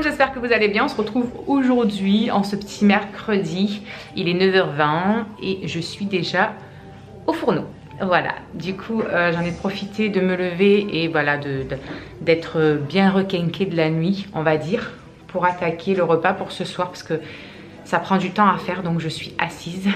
J'espère que vous allez bien. On se retrouve aujourd'hui en ce petit mercredi. Il est 9h20 et je suis déjà au fourneau. Voilà, du coup j'en ai profité de me lever et voilà d'être bien requinquée de la nuit, on va dire, pour attaquer le repas pour ce soir parce que ça prend du temps à faire, donc je suis assise.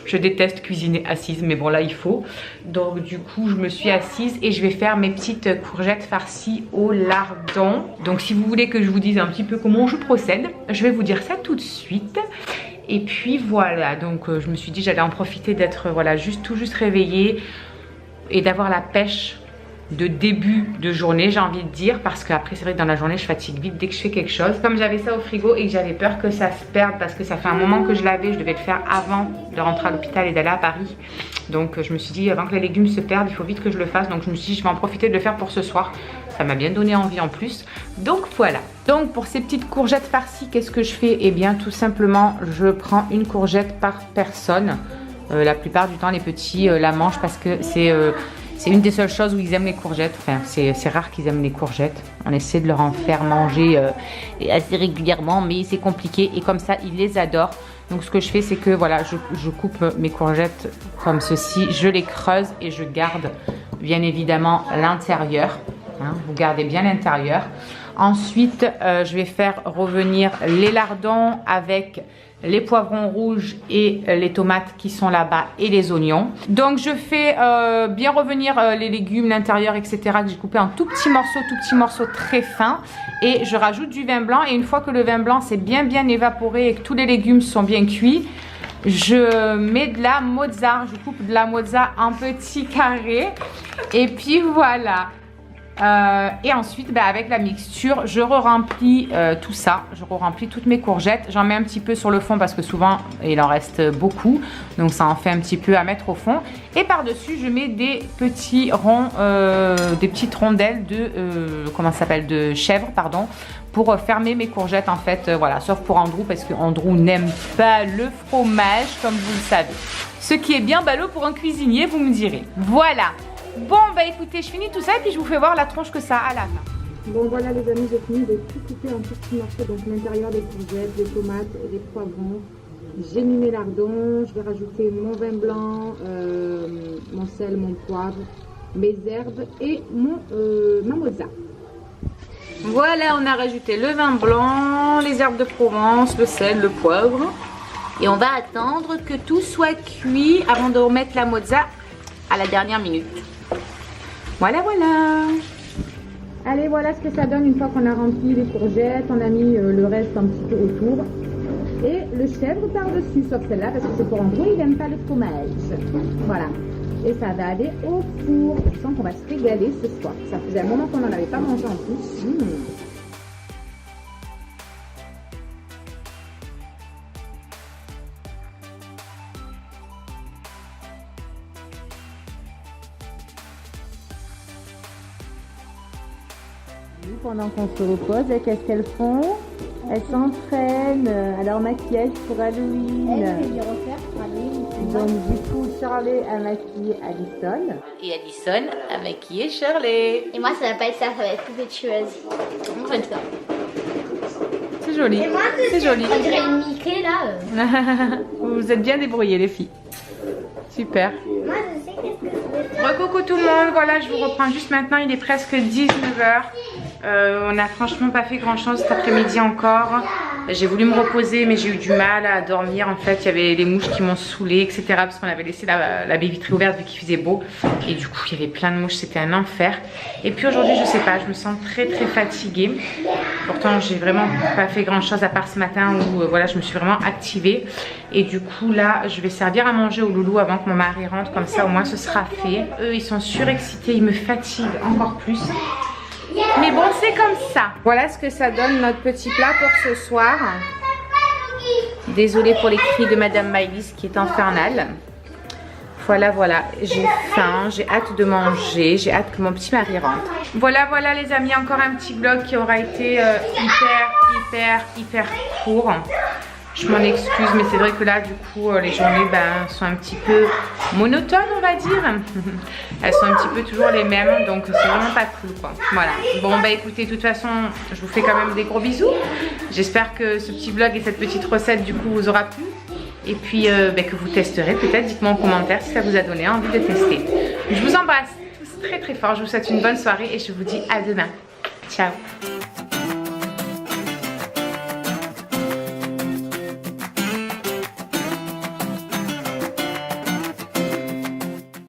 Je déteste cuisiner assise, mais bon là il faut. Donc du coup je me suis assise et je vais faire mes petites courgettes farcies au lardon. Donc si vous voulez que je vous dise un petit peu comment je procède, je vais vous dire ça tout de suite. Et puis voilà, donc je me suis dit j'allais en profiter d'être voilà, tout juste réveillée et d'avoir la pêche de début de journée, j'ai envie de dire, parce qu'après c'est vrai que dans la journée je fatigue vite dès que je fais quelque chose. Comme j'avais ça au frigo et que j'avais peur que ça se perde parce que ça fait un moment que je l'avais, je devais le faire avant de rentrer à l'hôpital et d'aller à Paris. Donc je me suis dit avant que les légumes se perdent, il faut vite que je le fasse. Donc je me suis dit je vais en profiter de le faire pour ce soir. Ça m'a bien donné envie en plus. Donc voilà. Donc pour ces petites courgettes farcies, qu'est-ce que je fais? Eh bien tout simplement je prends une courgette par personne. La plupart du temps les petits la mangent parce que c'est une des seules choses où ils aiment les courgettes. Enfin, c'est rare qu'ils aiment les courgettes. On essaie de leur en faire manger assez régulièrement, mais c'est compliqué. Et comme ça, ils les adorent. Donc, ce que je fais, c'est que voilà, je coupe mes courgettes comme ceci. Je les creuse et je garde bien évidemment l'intérieur. Hein, vous gardez bien l'intérieur. Ensuite, je vais faire revenir les lardons avec les poivrons rouges et les tomates qui sont là-bas et les oignons. Donc je fais bien revenir les légumes, l'intérieur, etc. que j'ai coupé en tout petits morceaux très fins. Et je rajoute du vin blanc. Et une fois que le vin blanc s'est bien évaporé et que tous les légumes sont bien cuits, je mets de la mozza. Je coupe de la mozza en petits carrés. Et puis voilà. Et ensuite avec la mixture je re-remplis tout ça, je re-remplis toutes mes courgettes, j'en mets un petit peu sur le fond parce que souvent il en reste beaucoup, donc ça en fait un petit peu à mettre au fond. Et par dessus je mets des petits ronds, des petites rondelles de comment ça s'appelle, de chèvre pardon, pour fermer mes courgettes en fait, voilà, sauf pour Andrew parce que Andrew n'aime pas le fromage comme vous le savez, ce qui est bien ballot pour un cuisinier, vous me direz. Voilà. Bon bah écoutez, je finis tout ça et puis je vous fais voir la tronche que ça a à la fin. Bon voilà les amis, j'ai fini de tout couper en petits morceaux, donc l'intérieur des courgettes, des tomates et des poivrons. J'ai mis mes lardons, je vais rajouter mon vin blanc, mon sel, mon poivre, mes herbes et ma mozza. Voilà, on a rajouté le vin blanc, les herbes de Provence, le sel, le poivre. Et on va attendre que tout soit cuit avant de remettre la mozza à la dernière minute. Voilà. Allez, voilà ce que ça donne une fois qu'on a rempli les courgettes, on a mis le reste un petit peu autour. Et le chèvre par-dessus, sauf celle-là, parce que c'est pour Andrew, il n'aime pas le fromage. Voilà. Et ça va aller au four. Je sens qu'on va se régaler ce soir. Ça faisait un moment qu'on n'en avait pas mangé en plus. Pendant qu'on se repose, qu'est-ce qu'elles font? Elles s'entraînent à leur maquillage pour Halloween. Donc du coup, Shirley a maquillé Addison. Et Addison a maquillé Shirley. Et moi, ça va pas être ça, ça va être poupée tueuse. On fait ça. C'est joli. C'est joli. On dirait une Mickey là. Vous vous êtes bien débrouillées les filles. Super. Moi, je sais qu'est-ce que je veux. Coucou tout le monde, voilà je vous reprends juste maintenant, il est presque 19h. On n'a franchement pas fait grand chose cet après-midi encore. J'ai voulu me reposer mais j'ai eu du mal à dormir en fait. Il y avait les mouches qui m'ont saoulée etc. Parce qu'on avait laissé la baie vitrée ouverte vu qu'il faisait beau. Et du coup il y avait plein de mouches, c'était un enfer. Et puis aujourd'hui je sais pas, je me sens très fatiguée. Pourtant j'ai vraiment pas fait grand chose à part ce matin où voilà je me suis vraiment activée. Et du coup là je vais servir à manger au loulou avant que mon mari rentre, comme ça au moins ce sera fait. Eux ils sont surexcités, ils me fatiguent encore plus. Mais bon c'est comme ça. Voilà ce que ça donne notre petit plat pour ce soir. Désolée pour les cris de Madame Maëlys qui est infernale. Voilà, j'ai faim, j'ai hâte de manger, j'ai hâte que mon petit mari rentre. Voilà les amis, encore un petit vlog qui aura été hyper court. Je m'en excuse, mais c'est vrai que là, du coup, les journées sont un petit peu monotones, on va dire. Elles sont un petit peu toujours les mêmes, donc c'est vraiment pas cool, quoi. Voilà. Bon, bah écoutez, de toute façon, je vous fais quand même des gros bisous. J'espère que ce petit vlog et cette petite recette, du coup, vous aura plu. Et puis, que vous testerez peut-être. Dites-moi en commentaire si ça vous a donné envie de tester. Je vous embrasse tous très très fort. Je vous souhaite une bonne soirée et je vous dis à demain. Ciao.